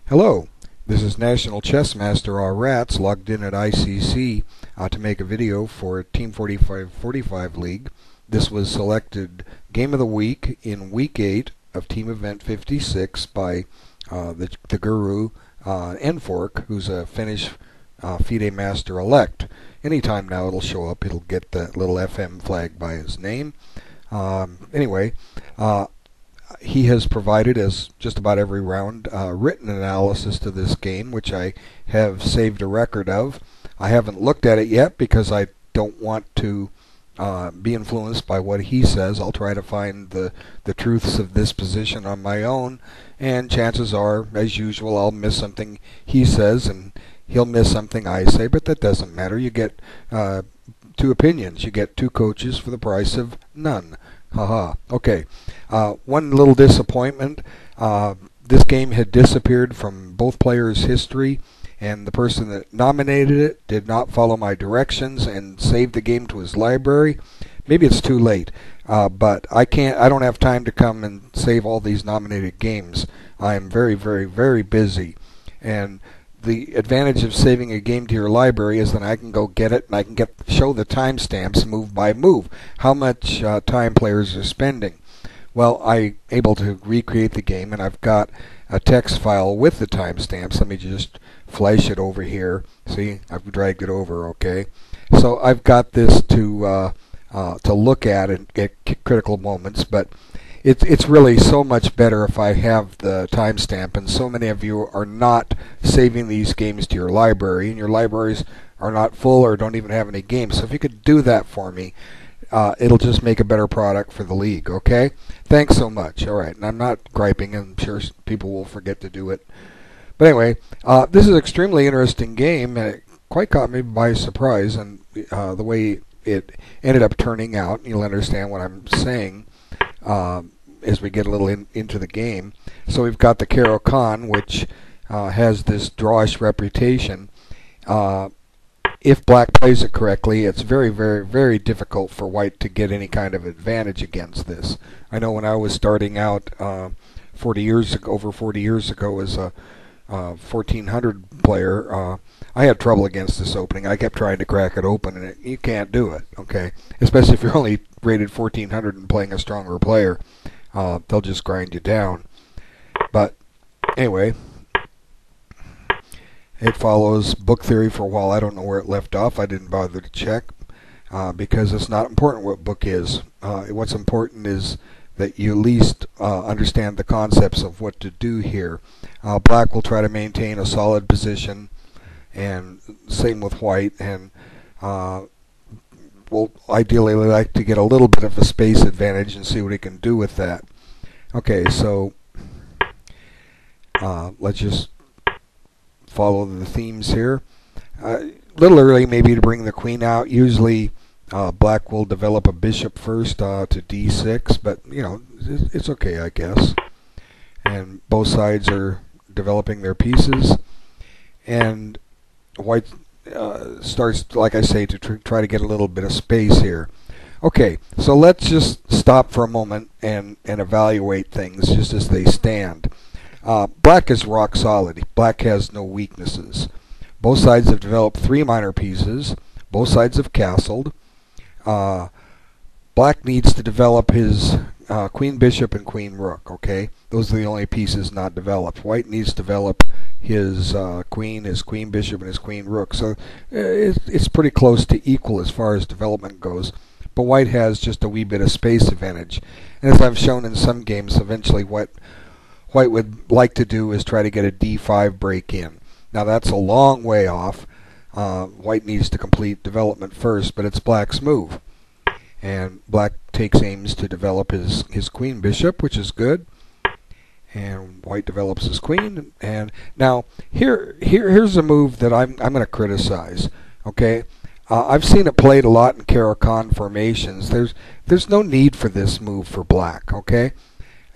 Hello, this is National Chess Master R-Rats logged in at ICC to make a video for Team4545 League. This was selected Game of the Week in Week 8 of Team Event 56 by the guru Nxe4, who's a Finnish FIDE Master elect. Anytime now it'll show up, it'll get that little FM flag by his name. Anyway, he has provided, as just about every round, written analysis to this game, which I have saved a record of. I haven't looked at it yet because I don't want to be influenced by what he says. I'll try to find the truths of this position on my own, and chances are, as usual, I'll miss something he says and he'll miss something I say, but that doesn't matter. You get two opinions. You get two coaches for the price of none. Haha. Okay. One little disappointment. This game had disappeared from both players' history, and the person that nominated it did not follow my directions and saved the game to his library. Maybe it's too late, but I don't have time to come and save all these nominated games. I am very, very, very busy, and the advantage of saving a game to your library is that I can go get it and I can show the timestamps move by move, how much time players are spending. Well, I'm able to recreate the game, and I've got a text file with the timestamps. Let me just flash it over here. See, I've dragged it over. Okay, so I've got this to look at and get critical moments, but it's really so much better if I have the timestamp, and so many of you are not saving these games to your library, and your libraries are not full or don't even have any games. So if you could do that for me, it'll just make a better product for the league, okay? Thanks so much. All right, and I'm not griping. I'm sure people will forget to do it. But anyway, this is an extremely interesting game, and it quite caught me by surprise, and the way it ended up turning out, and you'll understand what I'm saying as we get a little into the game. So we've got the Caro-Kann, which has this drawish reputation. If black plays it correctly, it's very, very, very difficult for white to get any kind of advantage against this. I know when I was starting out 40 years ago, over 40 years ago, as a 1400 player, I had trouble against this opening. I kept trying to crack it open, and you can't do it, okay? Especially if you're only rated 1400 and playing a stronger player. They'll just grind you down. But anyway, it follows book theory for a while. I don't know where it left off. I didn't bother to check because it's not important what book is. What's important is that you at least understand the concepts of what to do here. Black will try to maintain a solid position, and same with white, and will ideally like to get a little bit of a space advantage and see what he can do with that. Okay, so let's just follow the themes here. A little early maybe to bring the queen out. Usually black will develop a bishop first to d6, but you know, it's okay, I guess. And both sides are developing their pieces, and white starts, like I say, to try to get a little bit of space here. Okay, so let's just stop for a moment and evaluate things just as they stand. Black is rock solid. Black has no weaknesses. Both sides have developed three minor pieces. Both sides have castled. Black needs to develop his queen bishop and queen rook, okay? Those are the only pieces not developed. White needs to develop his queen bishop, and his queen rook. So it's pretty close to equal as far as development goes. But white has just a wee bit of space advantage. And as I've shown in some games, eventually what white would like to do is try to get a d5 break in. Now that's a long way off. White needs to complete development first, but it's black's move. And black takes aims to develop his queen bishop, which is good. And white develops his queen. And now here's a move that I'm going to criticize. Okay, I've seen it played a lot in Caro-Kann formations. There's no need for this move for black. Okay,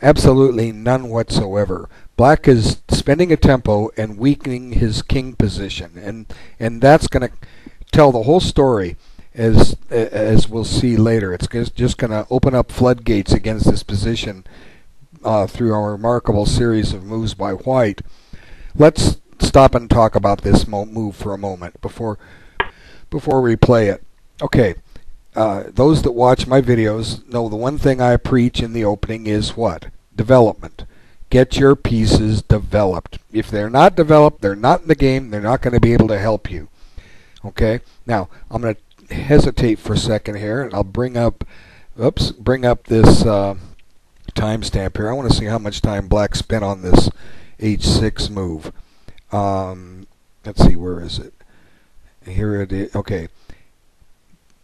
absolutely none whatsoever. Black is spending a tempo and weakening his king position, and that's going to tell the whole story. As we'll see later, it's just going to open up floodgates against this position through a remarkable series of moves by white. let's stop and talk about this move for a moment before we play it. Okay, those that watch my videos know the one thing I preach in the opening is what? Development. Get your pieces developed. If they're not developed, they're not in the game, they're not going to be able to help you. Okay, now I'm going to hesitate for a second here, and I'll bring up this timestamp here. I want to see how much time Black spent on this H6 move. Let's see, where is it? Here it is. Okay.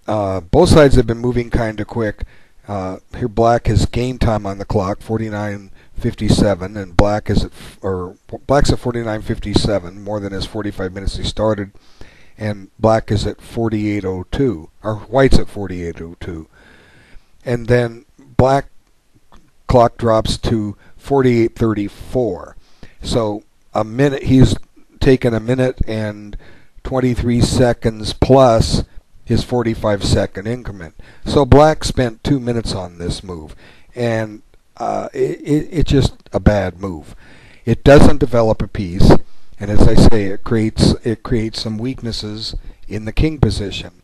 Both sides have been moving kind of quick. Here Black has gained time on the clock, 49:57, and Black's at 49:57, more than his 45 minutes he started, and Black is at 48:02, or White's at 48:02, and then Black clock drops to 48:34. So a minute, he's taken a minute and 23 seconds plus his 45-second increment. So Black spent 2 minutes on this move, and it's just a bad move. It doesn't develop a piece, and as I say, it creates some weaknesses in the king position.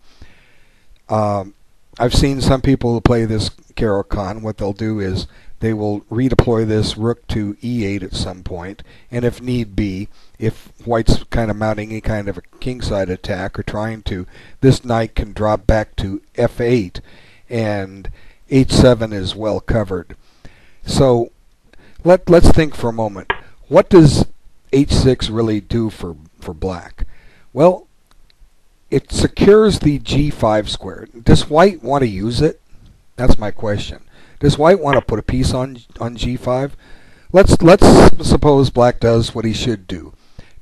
I've seen some people who play this Caro-Kann. What they'll do is they will redeploy this rook to E8 at some point, and if need be, if White's kind of mounting any kind of a kingside attack or trying to, this knight can drop back to F8, and H7 is well covered. So let's think for a moment. What does H6 really do for Black? Well, it secures the G5 square. Does White want to use it? That's my question. Does White want to put a piece on G5? Let's suppose Black does what he should do.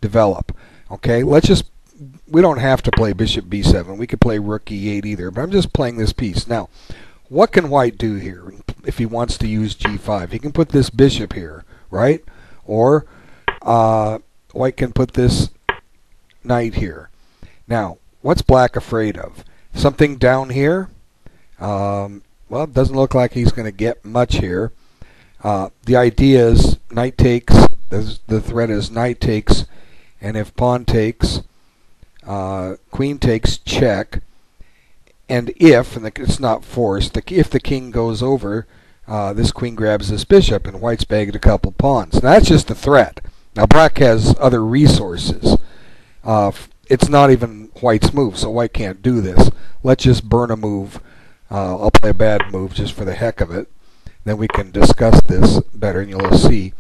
Develop. Okay, we don't have to play bishop b7. We could play rook e8 either, but I'm just playing this piece. Now, what can White do here if he wants to use G5? He can put this bishop here, right? Or White can put this knight here. Now, what's Black afraid of? Something down here? Well, it doesn't look like he's going to get much here. The idea is knight takes, the threat is knight takes, and if pawn takes, queen takes, check. And it's not forced, if the king goes over, this queen grabs this bishop, and White's bagged a couple pawns. Now, that's just the threat. Now, Black has other resources. It's not even White's move, so White can't do this. Let's just burn a move. I'll play a bad move just for the heck of it. Then we can discuss this better, and you'll see.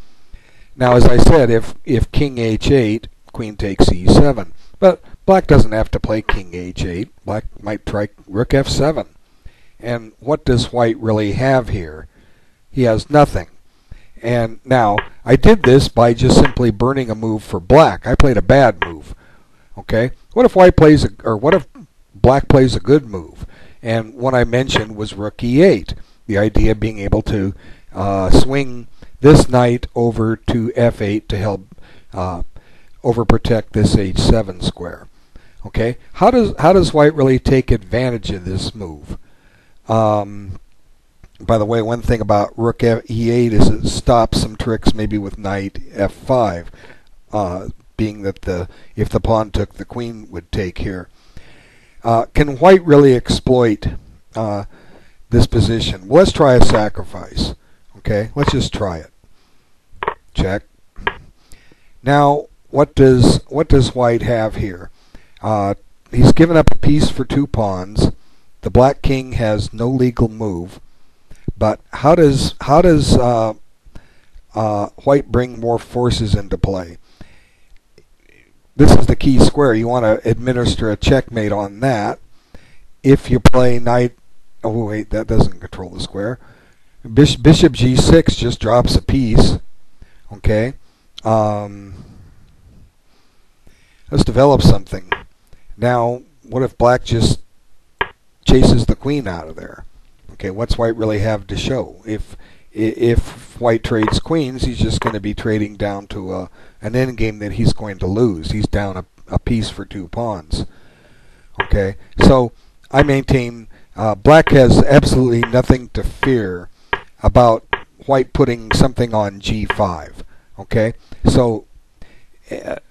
Now, as I said, if king h8, queen takes e7. But Black doesn't have to play king h8. Black might try rook f7. And what does White really have here? He has nothing. And now, I did this by just simply burning a move for Black. I played a bad move. Okay? What if what if Black plays a good move? And what I mentioned was rook e8. The idea being able to swing this knight over to f8 to help overprotect this h7 square. Okay, how does White really take advantage of this move? By the way, one thing about rook e8 is it stops some tricks maybe with knight f5, being that if the pawn took, the queen would take here. Can White really exploit this position? Well, let's try a sacrifice. Okay, let's just try it. Check. Now, what does White have here? He's given up a piece for 2 pawns. The Black king has no legal move. But how does White bring more forces into play? This is the key square. You want to administer a checkmate on that. If you play knight, oh wait, that doesn't control the square. Bishop g6 just drops a piece. Okay. Let's develop something. Now, what if Black just chases the queen out of there? Okay, what's White really have to show? If White trades queens, he's just going to be trading down to an endgame that he's going to lose. He's down a piece for 2 pawns. Okay, so I maintain Black has absolutely nothing to fear about White putting something on g5. Okay, so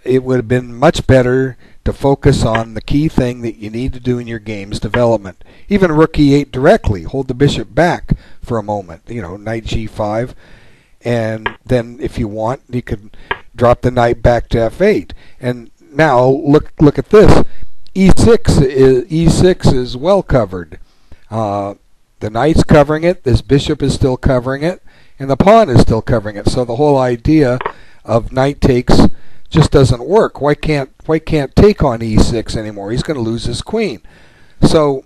it would have been much better to focus on the key thing that you need to do in your game's development. Even rook e8 directly, hold the bishop back for a moment, knight g5, and then if you want, you could drop the knight back to f8. And now look at this. E6 is well covered. The knight's covering it, this bishop is still covering it, and the pawn is still covering it. So the whole idea of knight takes just doesn't work. White can't take on e6 anymore. He's going to lose his queen. So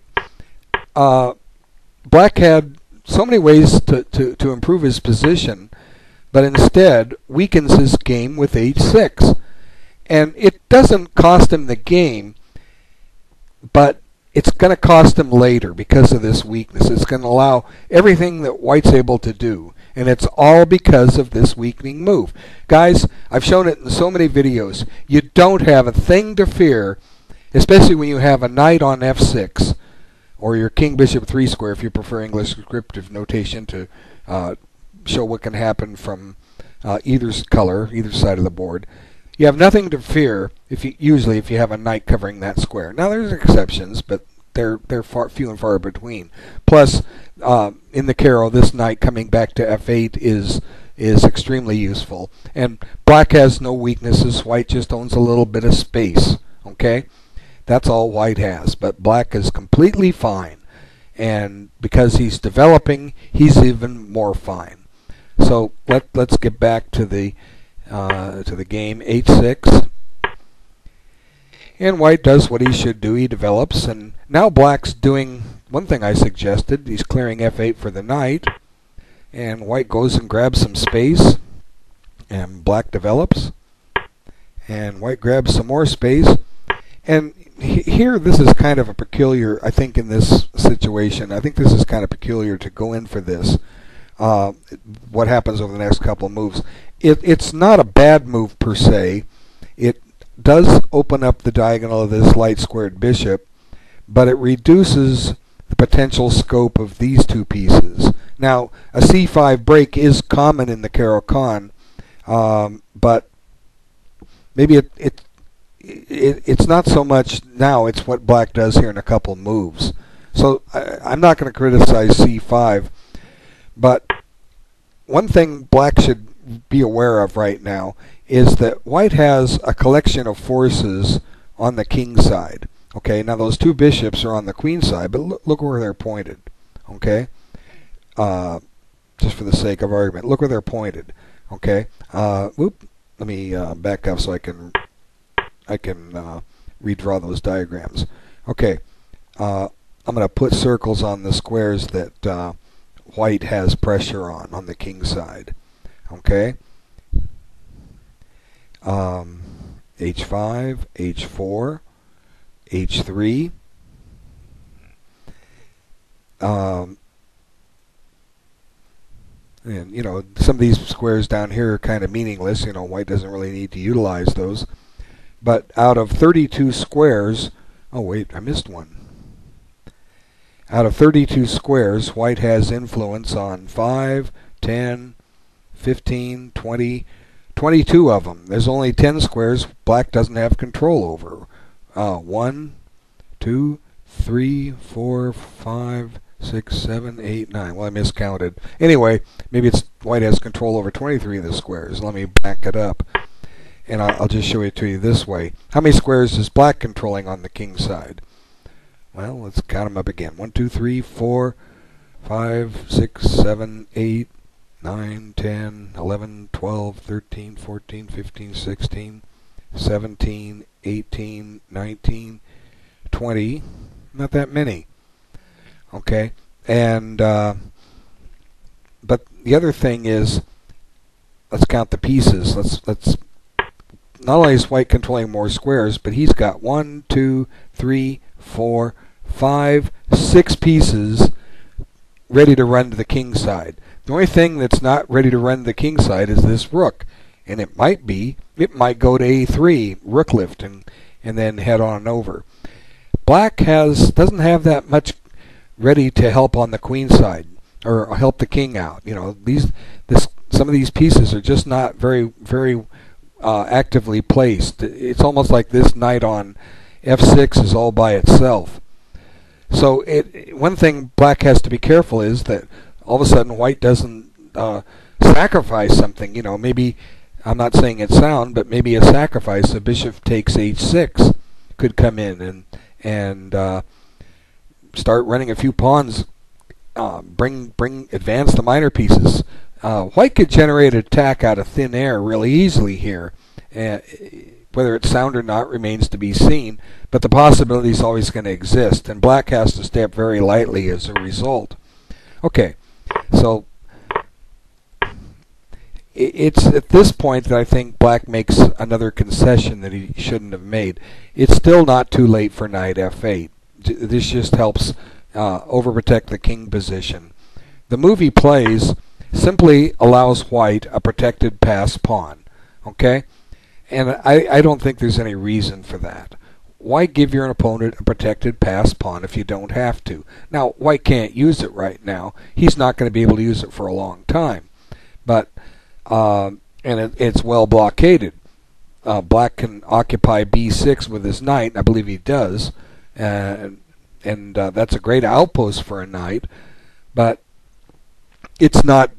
black had so many ways to improve his position, but instead weakens his game with h6. And it doesn't cost him the game, but it's going to cost him later because of this weakness. It's going to allow everything that white's able to do. And it's all because of this weakening move. Guys, I've shown it in so many videos. You don't have a thing to fear, especially when you have a knight on f6, or your king bishop 3 square if you prefer English descriptive notation to show what can happen from either color, either side of the board. You have nothing to fear usually if you have a knight covering that square. Now there's exceptions, but they're few and far between. Plus, in the Caro, this knight coming back to f8 is extremely useful. And black has no weaknesses. White just owns a little bit of space. Okay, that's all white has. But black is completely fine, and because he's developing, he's even more fine. So let's get back to the game. h6. And white does what he should do. He develops, and now black's doing one thing I suggested. He's clearing f8 for the knight, and white goes and grabs some space, and black develops, and white grabs some more space. And here, this is kind of a peculiar, I think, in this situation. I think this is kind of peculiar to go in for this. What happens over the next couple of moves. It's not a bad move per se. It does open up the diagonal of this light squared bishop, but it reduces the potential scope of these two pieces. Now, a c5 break is common in the Caro-Kann, but maybe it's not so much now. It's what black does here in a couple moves. So I'm not going to criticize c5, but one thing black should be aware of right now is that white has a collection of forces on the king side. Okay, now those two bishops are on the queen side, but look where they're pointed. Okay, just for the sake of argument, look where they're pointed. Okay, let me back up so I can redraw those diagrams. Okay, I'm going to put circles on the squares that white has pressure on the king side. Okay. H5, H4, H3. And some of these squares down here are kind of meaningless. White doesn't really need to utilize those. But out of 32 squares, oh wait, I missed one. Out of 32 squares, white has influence on 5, 10, 15, 20, 22 of them. There's only 10 squares black doesn't have control over. 1, 2, 3, 4, 5, 6, 7, 8, 9. Well, I miscounted. Anyway, maybe it's white has control over 23 of the squares. Let me back it up, and I'll just show it to you this way. How many squares is black controlling on the king side? Well, let's count them up again. 1, 2, 3, 4, 5, 6, 7, 8, 9, 10, 11, 12, 13, 14, 15, 16, 17, 18, 19, 20. Not that many. Okay, and but the other thing is, let's count the pieces. Let's not only is white controlling more squares, but he's got 1, 2, 3, 4, 5, 6 pieces ready to run to the king side. The only thing that's not ready to run to the king side is this rook, and it might go to a3, rook lift, and then head on over. Black doesn't have that much ready to help on the queen side or help the king out. Some of these pieces are just not very actively placed. It's almost like this knight on f6 is all by itself. So one thing black has to be careful is that all of a sudden white doesn't sacrifice something. You know, maybe, I'm not saying it's sound, but maybe a sacrifice. The bishop takes h6 could come in and start running a few pawns, advance the minor pieces. White could generate an attack out of thin air really easily here. Whether it's sound or not remains to be seen, but the possibility is always going to exist, and black has to step very lightly as a result. Okay, so it's at this point that I think black makes another concession that he shouldn't have made. It's still not too late for knight f8. This just helps overprotect the king position. The move he plays simply allows white a protected pass pawn. Okay? And I don't think there's any reason for that. Why give your opponent a protected pass pawn if you don't have to? Now, white can't use it right now. He's not going to be able to use it for a long time. But it's well blockaded. Black can occupy b6 with his knight, and I believe he does. And that's a great outpost for a knight. But it's not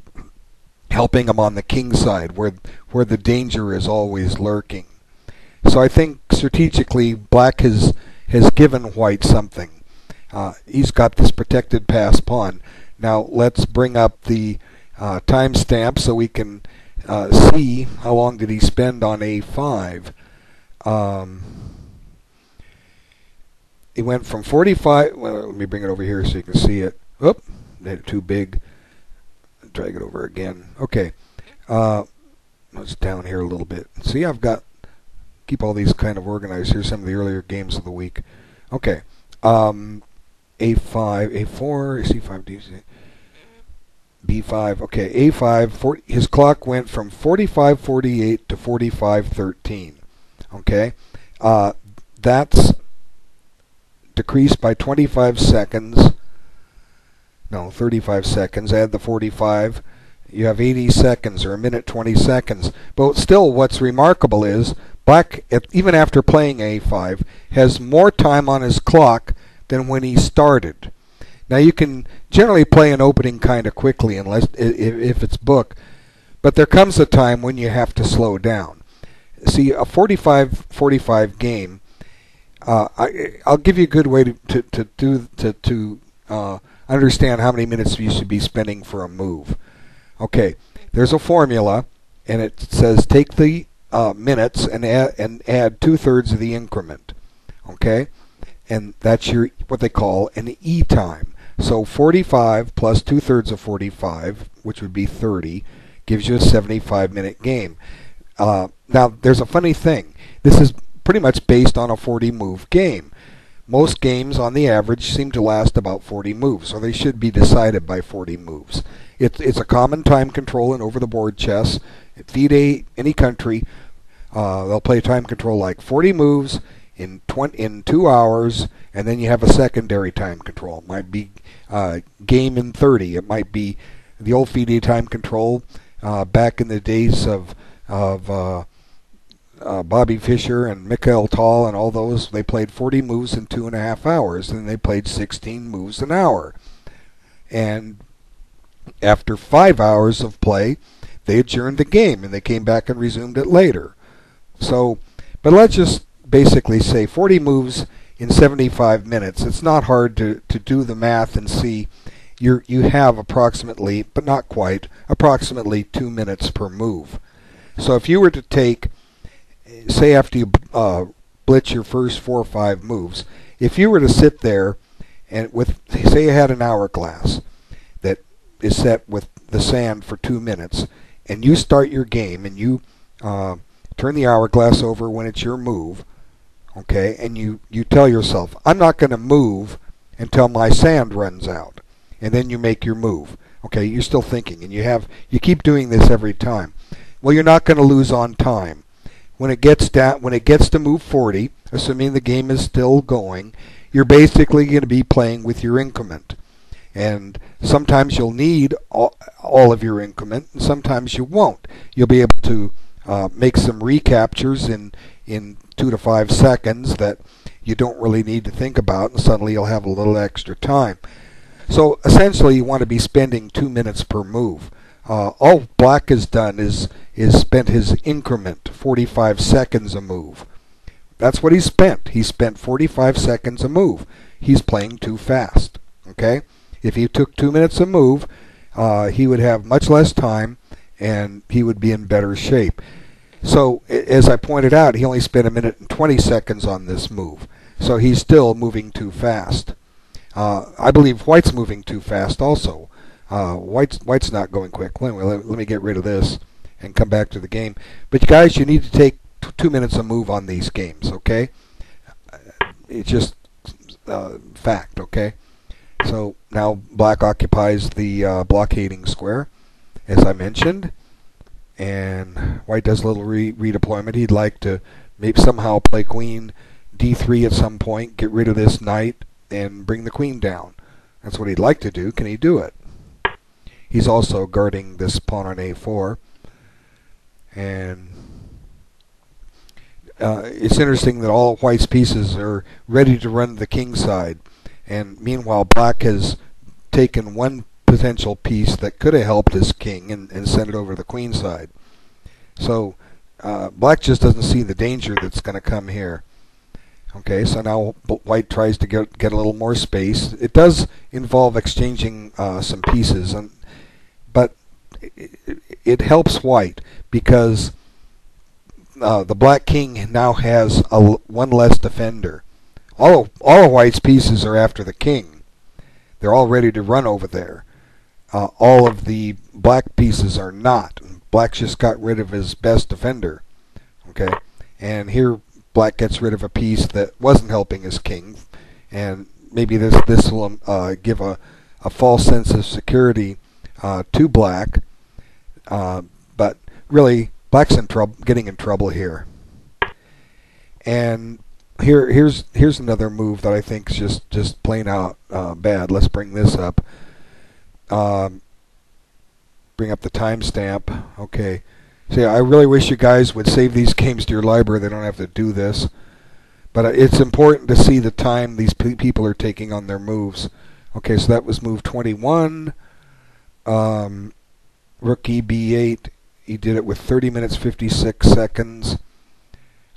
helping him on the king side, where the danger is always lurking. So I think strategically black has given white something. He's got this protected pass pawn. Now let's bring up the timestamp so we can see how long did he spend on a5. He went from 45, well, let me bring it over here so you can see it. Oop, made it too big. Drag it over again. Okay. Let's down here a little bit. See, I've got, keep all these kind of organized. Here's some of the earlier games of the week. Okay. A5, A4, C5, D6, B5. Okay, A5, his clock went from 45:48 to 45:13. Okay. That's decreased by 25 seconds. No, 35 seconds. Add the 45. You have 80 seconds, or a minute 20 seconds. But still, what's remarkable is black, even after playing a5, has more time on his clock than when he started. Now, you can generally play an opening kind of quickly, unless if it's book. But there comes a time when you have to slow down. See, a 45-45 game. I'll give you a good way to understand how many minutes you should be spending for a move. Okay, there's a formula, and it says take the minutes and add 2/3 of the increment. Okay, and that's your what they call an E time. So 45 plus 2/3 of 45, which would be 30, gives you a 75-minute game. Now, there's a funny thing. This is pretty much based on a 40-move game. Most games, on the average, seem to last about 40 moves, so they should be decided by 40 moves. It's a common time control in over-the-board chess. At FIDE, any country, they'll play time control like 40 moves in 2 hours, and then you have a secondary time control. It might be game in 30. It might be the old FIDE time control back in the days of Bobby Fischer and Mikhail Tal and all those. They played 40 moves in 2.5 hours, and they played 16 moves an hour. And after 5 hours of play, they adjourned the game, and they came back and resumed it later. So, but let's just basically say 40 moves in 75 minutes. It's not hard to do the math and see you have approximately, but not quite, approximately 2 minutes per move. So if you were to take, say after you blitz your first 4 or 5 moves, if you were to sit there and say you had an hourglass that is set with the sand for 2 minutes, and you start your game and you turn the hourglass over when it's your move, okay, and you tell yourself, I'm not going to move until my sand runs out, and then you make your move. Okay, you're still thinking, and you keep doing this every time. Well, you're not going to lose on time. When it gets to move 40, assuming the game is still going, you're basically going to be playing with your increment. And sometimes you'll need all of your increment, and sometimes you won't. You'll be able to makes some recaptures in 2 to 5 seconds that you don't really need to think about, and suddenly you'll have a little extra time. So essentially you want to be spending 2 minutes per move. All black has done is spent his increment, 45 seconds a move. That's what he spent. He spent 45 seconds a move. He's playing too fast. Okay? If he took 2 minutes a move, he would have much less time and he would be in better shape. So as I pointed out, he only spent 1 minute and 20 seconds on this move. So he's still moving too fast. I believe White's moving too fast also. White's not going quick. Let me get rid of this and come back to the game. But guys, you need to take 2 minutes a move on these games, okay? It's just fact, okay? So now black occupies the blockading square, as I mentioned, and white does a little redeployment. He'd like to maybe somehow play queen d3 at some point, get rid of this knight, and bring the queen down. That's what he'd like to do. Can he do it? He's also guarding this pawn on a4. And it's interesting that all of white's pieces are ready to run the king side. And meanwhile, black has taken one potential piece that could have helped his king and sent it over to the queen side. So black just doesn't see the danger that's going to come here. Okay, so now white tries to get a little more space. It does involve exchanging some pieces, but it helps white because the black king now has one less defender. All of white's pieces are after the king. They're all ready to run over there. All of the black pieces are not. Black just got rid of his best defender. Okay, and here black gets rid of a piece that wasn't helping his king, and maybe this will give a false sense of security to black. But really, black's in trouble, getting in trouble here. And here's another move that I think is just plain out bad. Let's bring this up. Bring up the timestamp. Okay. See, I really wish you guys would save these games to your library. They don't have to do this. But it's important to see the time these people are taking on their moves. Okay, so that was move 21. Rook b8. He did it with 30 minutes 56 seconds.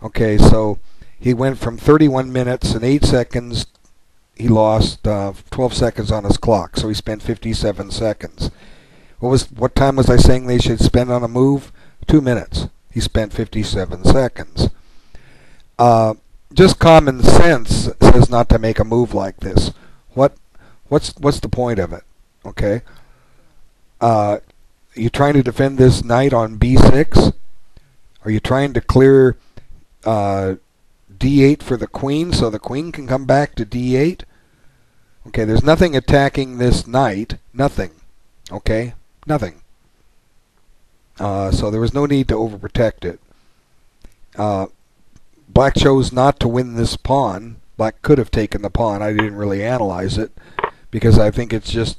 Okay, so he went from 31 minutes and 8 seconds. He lost 12 seconds on his clock, so he spent 57 seconds. What time was I saying they should spend on a move? 2 minutes. He spent 57 seconds. Just common sense says not to make a move like this. What's the point of it? Okay. You trying to defend this knight on b6? Are you trying to clear d8 for the queen so the queen can come back to d8? Okay, there's nothing attacking this knight. Nothing. Okay? Nothing. So there was no need to overprotect it. Black chose not to win this pawn. Black could have taken the pawn. I didn't really analyze it because I think it's just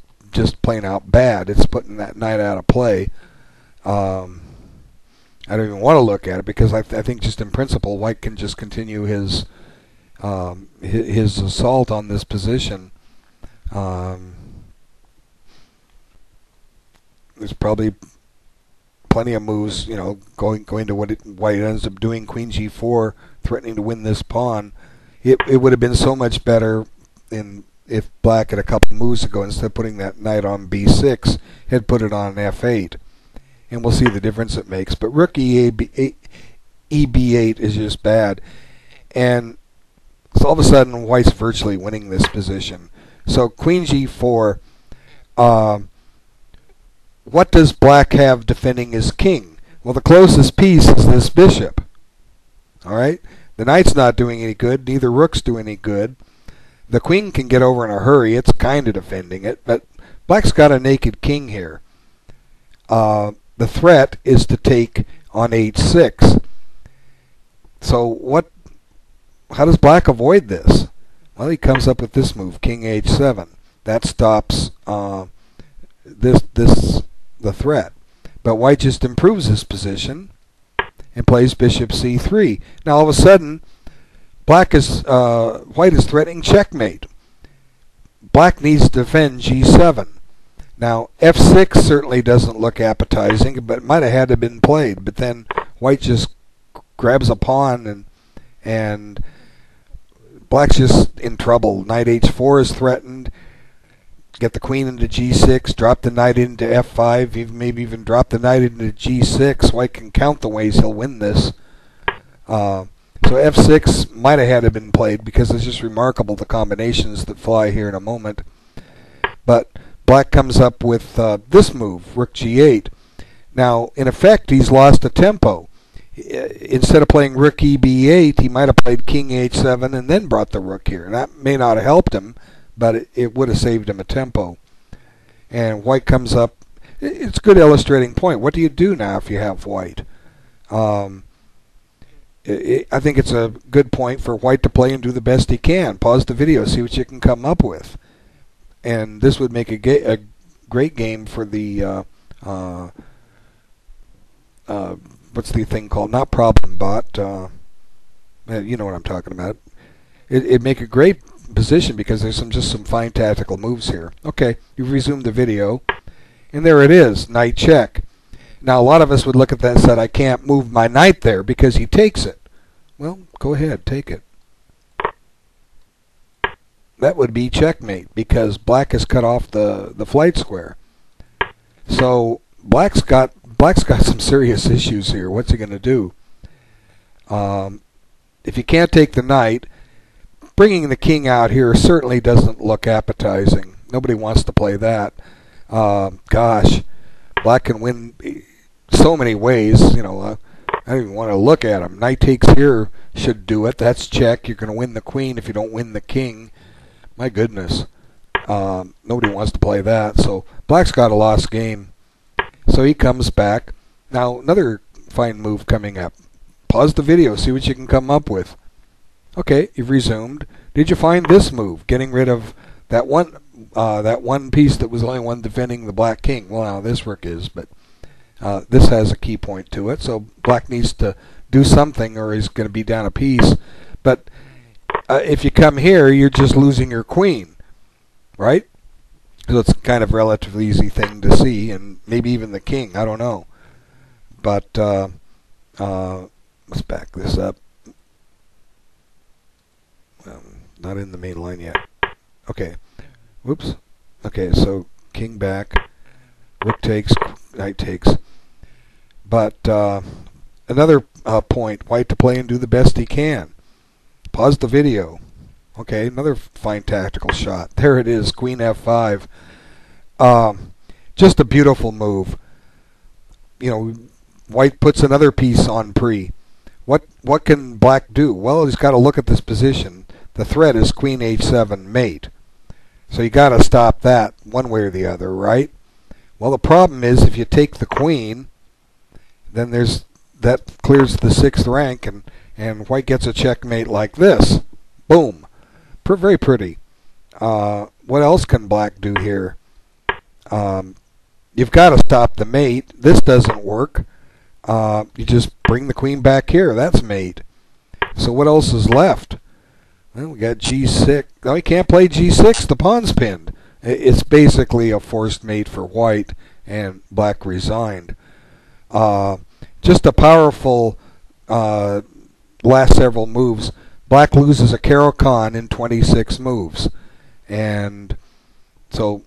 plain out bad. It's putting that knight out of play. I don't even want to look at it because I think just in principle white can just continue his assault on this position. There's probably plenty of moves, you know, going to what white ends up doing, queen g4, threatening to win this pawn. It would have been so much better if black had a couple moves ago, instead of putting that knight on b6, had put it on f8. And we'll see the difference it makes. But rook eb8 is just bad. And so all of a sudden white's virtually winning this position. So queen g4, what does black have defending his king? Well, the closest piece is this bishop. Alright? The knight's not doing any good, neither rook's doing any good. The queen can get over in a hurry, it's kind of defending it, but black's got a naked king here. The threat is to take on h6. So how does black avoid this? Well, he comes up with this move, king h7. That stops the threat. But white just improves his position, and plays bishop c3. Now all of a sudden, white is threatening checkmate. Black needs to defend g7. Now f6 certainly doesn't look appetizing, but it might have had to have been played. But then white just grabs a pawn, and black's just in trouble. Knight h4 is threatened. Get the queen into g6, drop the knight into f5, maybe even drop the knight into g6. White can count the ways he'll win this. So f6 might have had to have been played because it's just remarkable the combinations that fly here in a moment. But black comes up with this move, rook g8. Now, in effect, he's lost a tempo. Instead of playing rook eb8, he might have played king h7 and then brought the rook here. That may not have helped him, but it would have saved him a tempo. And white comes up. It's a good illustrating point. What do you do now if you have white? I think it's a good point for white to play and do the best he can. Pause the video, see what you can come up with. And this would make a great game for the what's the thing called? Not problem bot. You know what I'm talking about. It'd make a great position because there's just some fine tactical moves here. Okay, you've resumed the video, and there it is, knight check. Now a lot of us would look at that and said, I can't move my knight there because he takes it. Well, go ahead, take it. That would be checkmate because black has cut off the flight square. So black's got some serious issues here. What's he going to do? If you can't take the knight, bringing the king out here certainly doesn't look appetizing. Nobody wants to play that. Gosh, black can win so many ways. You know, I don't even want to look at him. Knight takes here should do it. That's check. You're going to win the queen if you don't win the king. My goodness. Nobody wants to play that. So black's got a lost game. So he comes back. Now another fine move coming up. Pause the video. See what you can come up with. Okay, you've resumed. Did you find this move? Getting rid of that one piece that was the only one defending the black king. Well, now this rook is, but this has a key point to it. So black needs to do something or he's going to be down a piece. But if you come here, you're just losing your queen, right? So it's kind of a relatively easy thing to see, and maybe even the king. I don't know. But let's back this up. Not in the main line yet. Okay. Whoops. Okay, so king back, rook takes, knight takes. But another point, white to play and do the best he can. Pause the video. Okay, another fine tactical shot. There it is, queen f5. Just a beautiful move. You know, white puts another piece on pre. What can black do? Well, he's got to look at this position. The threat is queen h7 mate. So you got to stop that one way or the other, right? Well, the problem is if you take the queen, then that clears the 6th rank, and white gets a checkmate like this. Boom. Very pretty. What else can black do here? You've got to stop the mate. This doesn't work. You just bring the queen back here. That's mate. So what else is left? Well, we got g6. No, he can't play g6. The pawn's pinned. It's basically a forced mate for white, and black resigned. Just a powerful last several moves. Black loses a Caro-Kann in 26 moves. And so,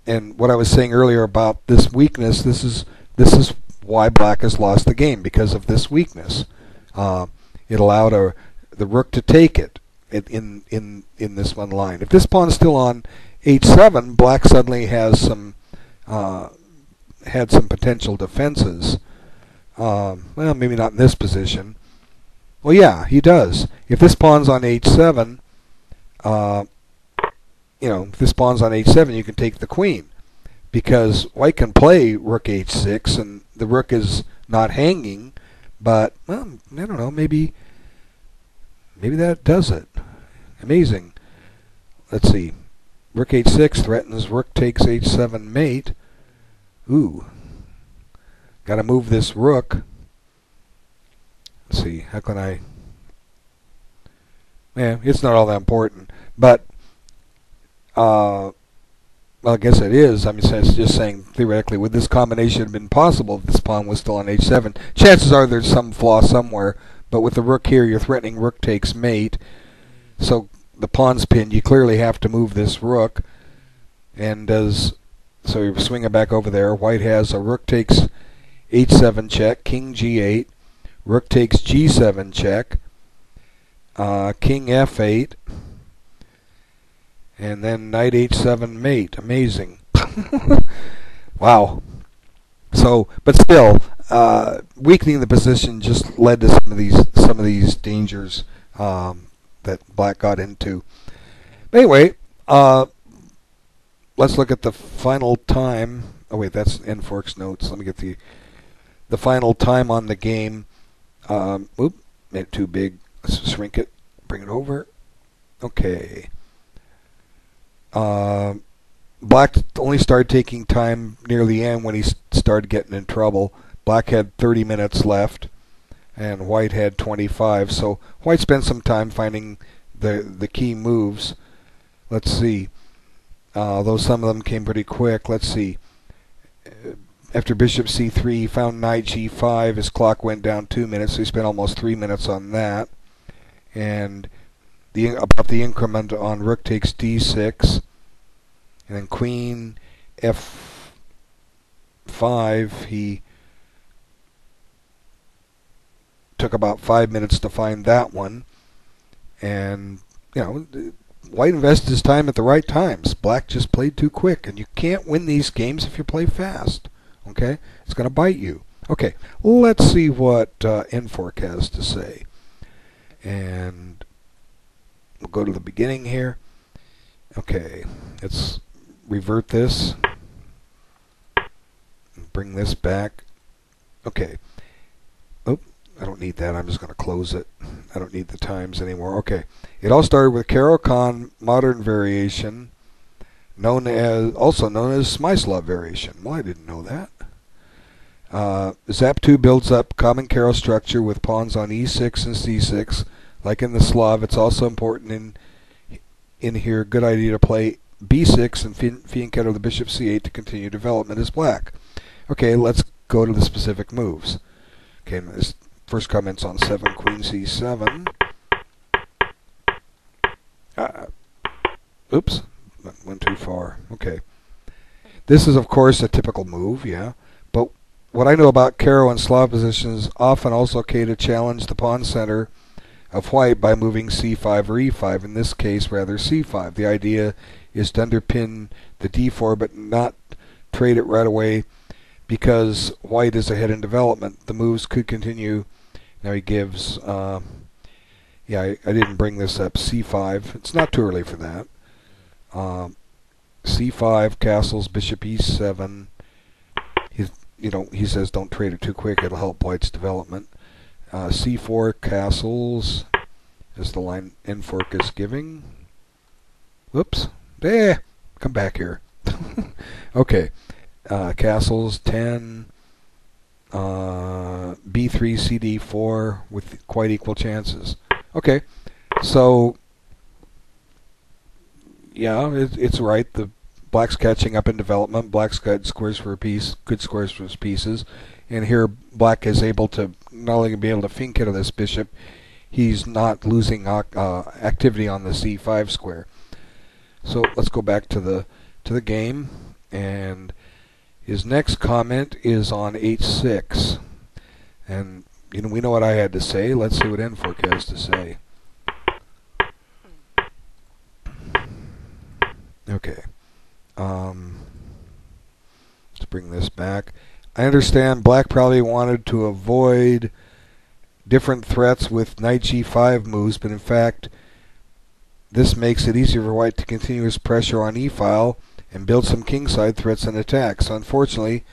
and what I was saying earlier about this weakness, this is why black has lost the game, because of this weakness. It allowed the rook to take it in this one line. If this pawn's still on h7, black suddenly has had some potential defenses. Well, maybe not in this position. Well, yeah, he does. If this pawn's on h7, if this pawn's on h7, you can take the queen, because white can play rook h6, and the rook is not hanging. But well, I don't know. Maybe that does it. Amazing. Let's see. Rook h6 threatens rook takes h7 mate. Ooh. Got to move this rook. let's see, how can I... Yeah, it's not all that important. But, well, I guess it is. I mean, it's just saying, theoretically, would this combination have been possible if this pawn was still on h7? Chances are there's some flaw somewhere. But with the rook here, you're threatening rook takes mate. So the pawn's pinned. You clearly have to move this rook. And so you're swinging back over there. White has a rook takes h7 check, king g8, rook takes g7 check, king f8, and then knight h7 mate. Amazing. Wow. So, but still, weakening the position just led to some of these dangers that black got into. But anyway, let's look at the final time. Oh wait, that's Nfork's notes. Let me get the final time on the game. Oop, made it too big. Let's shrink it. Bring it over. Okay. Black only started taking time near the end when he started getting in trouble. Black had 30 minutes left, and White had 25. So White spent some time finding the key moves. Let's see. Though some of them came pretty quick. Let's see. After bishop c3, he found knight g5. His clock went down 2 minutes, so he spent almost 3 minutes on that. And about the increment on rook takes d6. And then queen f5, he took about 5 minutes to find that one. And, you know, White invested his time at the right times. Black just played too quick. And you can't win these games if you play fast. Okay? It's going to bite you. Okay, let's see what Nfork has to say. And we'll go to the beginning here. Okay, let's revert this. Bring this back. Okay. Oh, I don't need that. I'm just going to close it. I don't need the times anymore. Okay. It all started with Caro-Kann modern variation, also known as Smyslov variation. Well, I didn't know that. Zap2 builds up common Caro structure with pawns on e6 and c6. Like in the Slav, it's also important in here. Good idea to play b6 and fianchetto the bishop c8 to continue development as black. Okay, let's go to the specific moves. Okay, this first comment's on 7, queen c7. Oops, that went too far. Okay. This is, of course, a typical move, yeah. But what I know about Caro and Slav positions, often also okay to challenge the pawn center of White by moving c5 or e5, in this case rather c5. The idea is to underpin the d4 but not trade it right away because White is ahead in development. The moves could continue. Now he gives, yeah, I didn't bring this up, c5. It's not too early for that. c5, castles, bishop e7. He says don't trade it too quick. It'll help White's development. c4, castles is the line Nfork is giving. Whoops. Come back here. Okay. Castles, 10. B3, CD4 with quite equal chances. Okay. So, yeah, it's right. The black's catching up in development. Black's got squares for a piece, good squares for his pieces. And here black is able to not only be able to fianchetto this bishop, he's not losing activity on the c5 square. So let's go back to the game, and his next comment is on h6. And we know what I had to say. Let's see what Nfork has to say. Okay. Let's bring this back. I understand black probably wanted to avoid different threats with knight g5 moves, but in fact this makes it easier for white to continue his pressure on e-file and build some kingside threats and attacks. Unfortunately,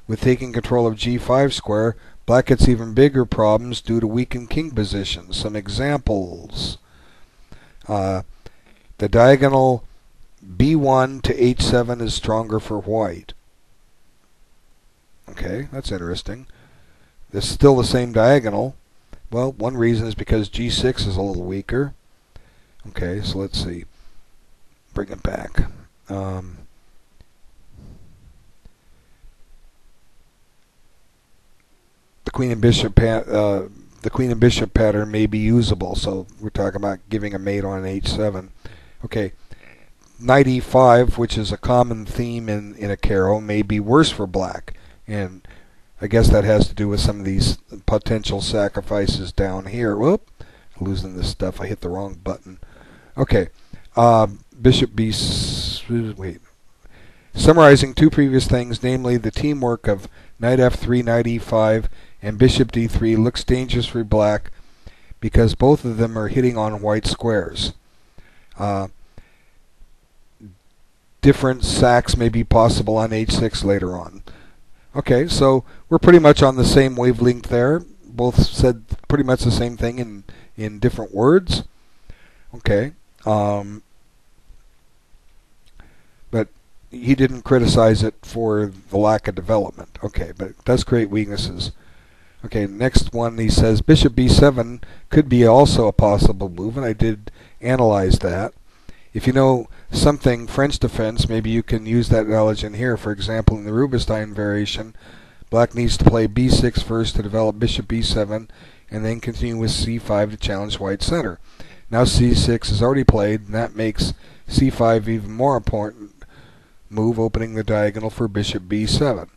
with taking control of g5 square, black gets even bigger problems due to weakened king positions. Some examples. The diagonal b1 to h7 is stronger for white. Okay, that's interesting. It's still the same diagonal. Well, one reason is because G6 is a little weaker. Okay, so let's see. Bring it back. The Queen and Bishop pattern may be usable, so we're talking about giving a mate on an H7. Okay, Knight E5, which is a common theme in a Caro, may be worse for black, and I guess that has to do with some of these potential sacrifices down here. Whoop, losing this stuff. I hit the wrong button. Okay, Bishop B. Wait. Summarizing two previous things, namely the teamwork of Knight F3, Knight E5, and Bishop D3 looks dangerous for black because both of them are hitting on white squares. Different sacks may be possible on H6 later on. Okay, so we're pretty much on the same wavelength there. Both said pretty much the same thing in different words. Okay, but he didn't criticize it for the lack of development. Okay, but it does create weaknesses. Okay, next one, he says Bishop B7 could be also a possible move, and I did analyze that. If you know something French defense, maybe you can use that knowledge in here. For example, in the Rubinstein variation, black needs to play B6 first to develop Bishop B7, and then continue with C5 to challenge white's center. Now C6 is already played, and that makes C5 even more important move, opening the diagonal for Bishop B7.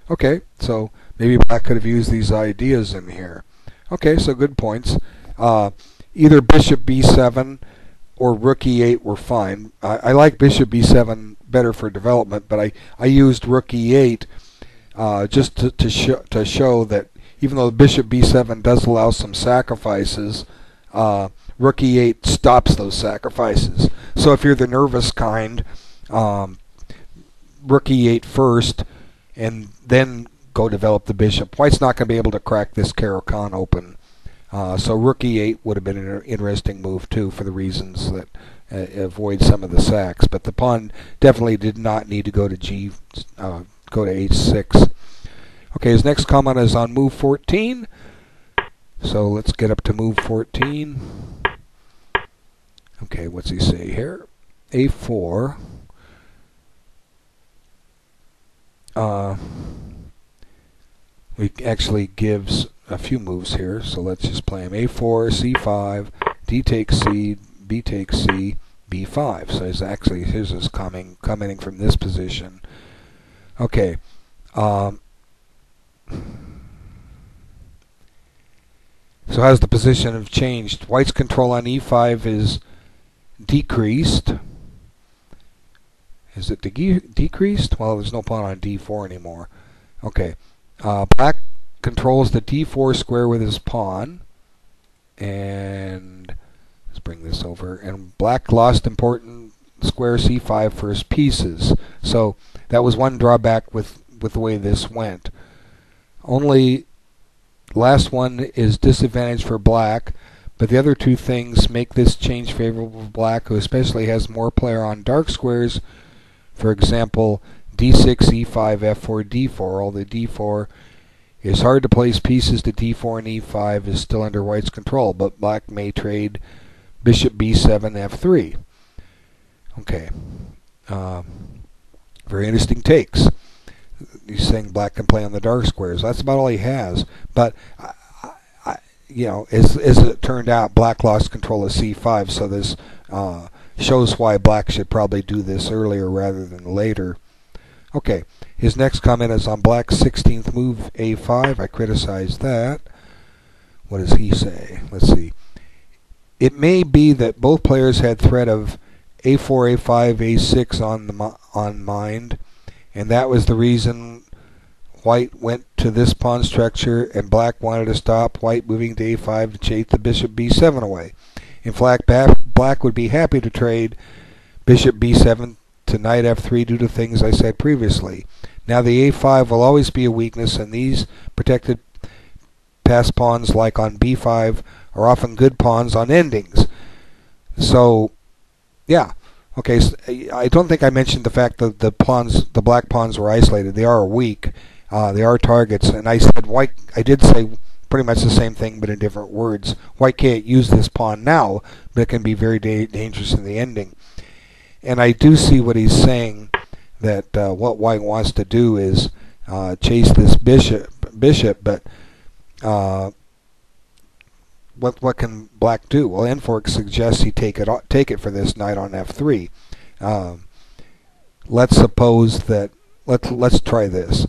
Okay, so maybe black could have used these ideas in here. Okay, so good points. Either Bishop B7 or Rook E8 were fine. I like Bishop B7 better for development, but I used Rook E8 just to show that even though Bishop B7 does allow some sacrifices, Rook E8 stops those sacrifices. So if you're the nervous kind, Rook E8 first, and then go develop the bishop. White's not going to be able to crack this Caro-Kann open. So Rook E8 would have been an interesting move too, for the reasons that avoid some of the sacks. But the pawn definitely did not need to go to go to H6. Okay, his next comment is on move 14. So let's get up to move 14. Okay, what's he say here? A4. He actually gives a few moves here, so let's just play him. A4, C5, D takes C, B takes C, B5. So he's actually, his is commenting from this position. Okay. So how's the position have changed? White's control on E5 is decreased. Is it decreased? Well, there's no pawn on D4 anymore. Okay. Black controls the D4 square with his pawn. And let's bring this over. And black lost important square C5 for his pieces. So that was one drawback with the way this went. Only last one is disadvantage for black, but the other two things make this change favorable for black, who especially has more player on dark squares. For example, D6, E5, F4, D4. Although D4 is hard to place pieces to D4 and E5 is still under white's control, but black may trade Bishop B7, F3. Okay. Very interesting takes. He's saying black can play on the dark squares. That's about all he has. But you know, as it turned out, black lost control of C5, so this shows why black should probably do this earlier rather than later. Okay, his next comment is on black's 16th move, A5. I criticize that. What does he say? Let's see. It may be that both players had threat of A4, A5, A6 on mind, and that was the reason white went to this pawn structure and black wanted to stop white moving to A5 to chase the Bishop B7 away. In fact, black would be happy to trade Bishop B7 to Knight F3 due to things I said previously. Now the A5 will always be a weakness, and these protected pass pawns like on B5 are often good pawns on endings. So, yeah. Okay, so I don't think I mentioned the fact that the black pawns were isolated. They are weak. They are targets, and I said white. I did say pretty much the same thing but in different words. White can't use this pawn now, but it can be very dangerous in the ending. And I do see what he's saying, that what White wants to do is chase this bishop, but what can Black do? Well, Nfe4 suggests he take it for this knight on f3. Let's suppose that let's try this.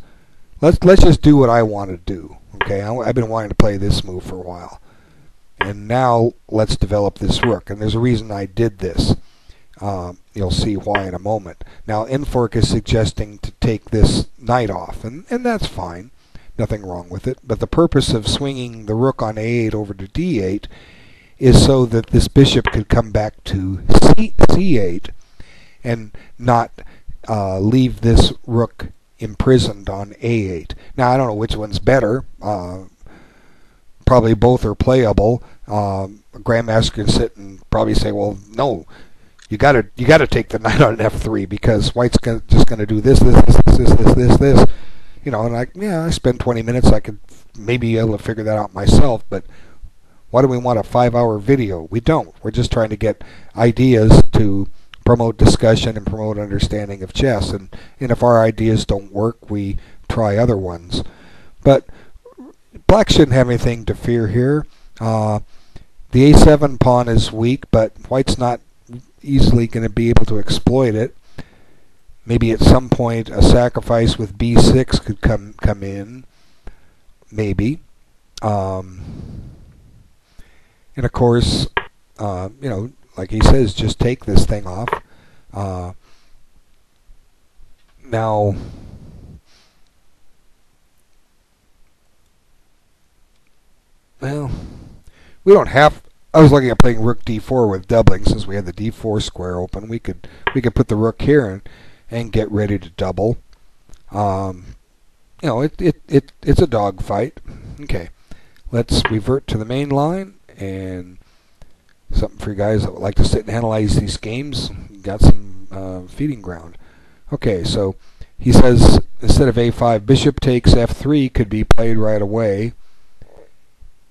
Let's just do what I want to do. Okay, I've been wanting to play this move for a while, and now let's develop this rook. And there's a reason I did this. You'll see why in a moment. Now Nfe4 is suggesting to take this knight off, and that's fine. Nothing wrong with it. But the purpose of swinging the rook on a8 over to d8 is so that this bishop could come back to c8 and not leave this rook imprisoned on a8. Now I don't know which one's better. Probably both are playable. A grandmaster can sit and probably say, well, no, you got to take the knight on f3 because White's just going to do this. You know, and I spend 20 minutes. I could maybe be able to figure that out myself. But why do we want a 5-hour video? We don't. We're just trying to get ideas to promote discussion and promote understanding of chess. And if our ideas don't work, we try other ones. But Black shouldn't have anything to fear here. The a7 pawn is weak, but White's not easily going to be able to exploit it. Maybe at some point a sacrifice with b6 could come in. Maybe. And of course, you know, like he says, just take this thing off. Now, well, we don't have. I was looking at playing rook d4 with doubling since we had the d4 square open. We could put the rook here and get ready to double. You know, it's a dog fight. Okay, let's revert to the main line, and something for you guys that would like to sit and analyze these games. Got some feeding ground. Okay, so he says instead of a5, bishop takes f3 could be played right away.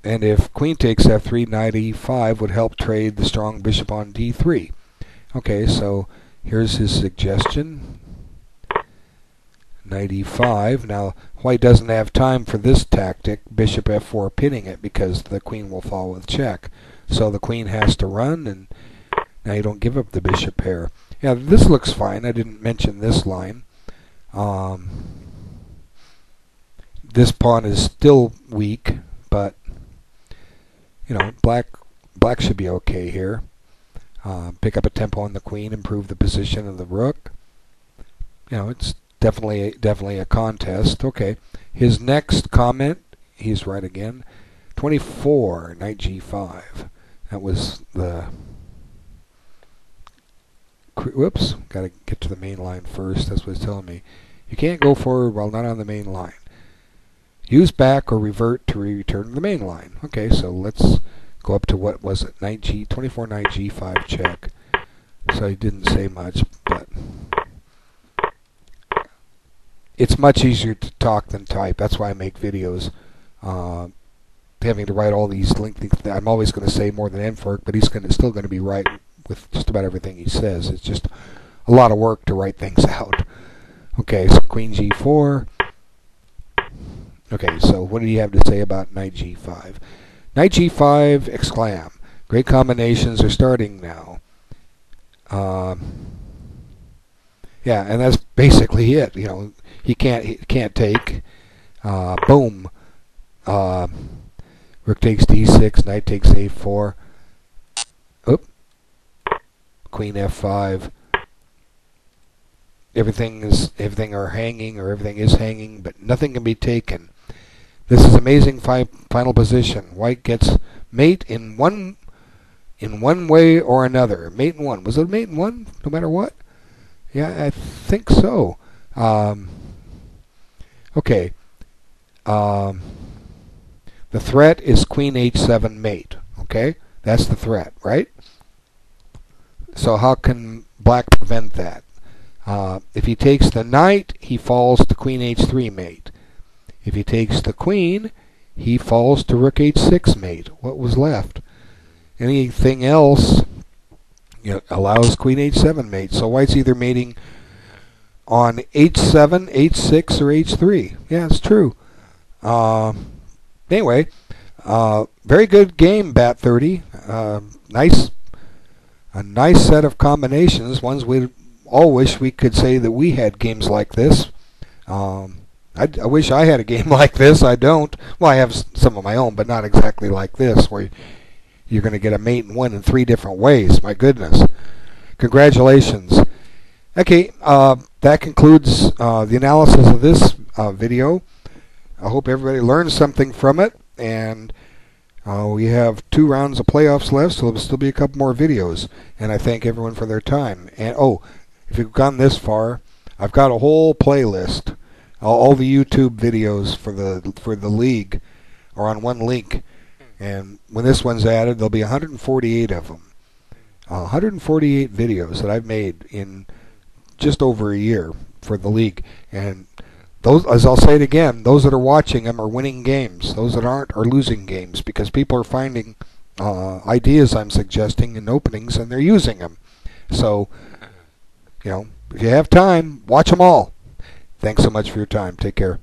And if queen takes f3, knight e5 would help trade the strong bishop on d3. Okay, so here's his suggestion. Knight e5. Now, White doesn't have time for this tactic, bishop f4 pinning it, because the queen will fall with check. So the queen has to run, and now you don't give up the bishop pair. Yeah, this looks fine. I didn't mention this line. This pawn is still weak, but you know, black should be okay here. Pick up a tempo on the queen, improve the position of the rook. You know, it's definitely a contest. Okay, his next comment, he's right again. 24, knight g5. That was the. Whoops, got to get to the main line first. That's what it's telling me. You can't go forward while not on the main line. Use back or revert to return to the main line. Okay, so let's go up to what was it? 24 knight g5 check. So he didn't say much, but it's much easier to talk than type. That's why I make videos. Having to write all these lengthy. I'm always going to say more than Nfe4, but he's still going to be right with just about everything he says. It's just a lot of work to write things out. Okay, so queen g4. Okay, so what do you have to say about knight g5? Knight g5, exclam. Great combinations are starting now. Yeah, and that's basically it. You know, he can't take. Boom. Rook takes d6, knight takes a4. Oop. Queen f5. Everything is hanging, but nothing can be taken. This is amazing final position. White gets mate in one way or another. Mate in one. Was it mate in one? No matter what. Yeah, I think so. Okay. The threat is queen h7 mate. Okay, that's the threat, right? So how can Black prevent that? If he takes the knight, he falls to queen h3 mate. If he takes the queen, he falls to rook h6 mate. What was left? Anything else, allows queen h7 mate. So white's either mating on h7, h6, or h3. Yeah, it's true. Anyway, very good game, Bat30. A nice set of combinations. Ones we all wish we could say that we had games like this. I wish I had a game like this. I don't. Well, I have some of my own, but not exactly like this, where you're going to get a mate and win in 3 different ways. My goodness. Congratulations. Okay, that concludes the analysis of this video. I hope everybody learned something from it, and we have 2 rounds of playoffs left, so there'll still be a couple more videos. And I thank everyone for their time. And if you've gone this far, I've got a whole playlist. All the YouTube videos for the league are on one link, and when this one's added, there'll be 148 of them. 148 videos that I've made in just over a year for the league, and those, as I'll say it again, those that are watching them are winning games. Those that aren't are losing games, because people are finding ideas I'm suggesting in openings, and they're using them. So, if you have time, watch them all. Thanks so much for your time. Take care.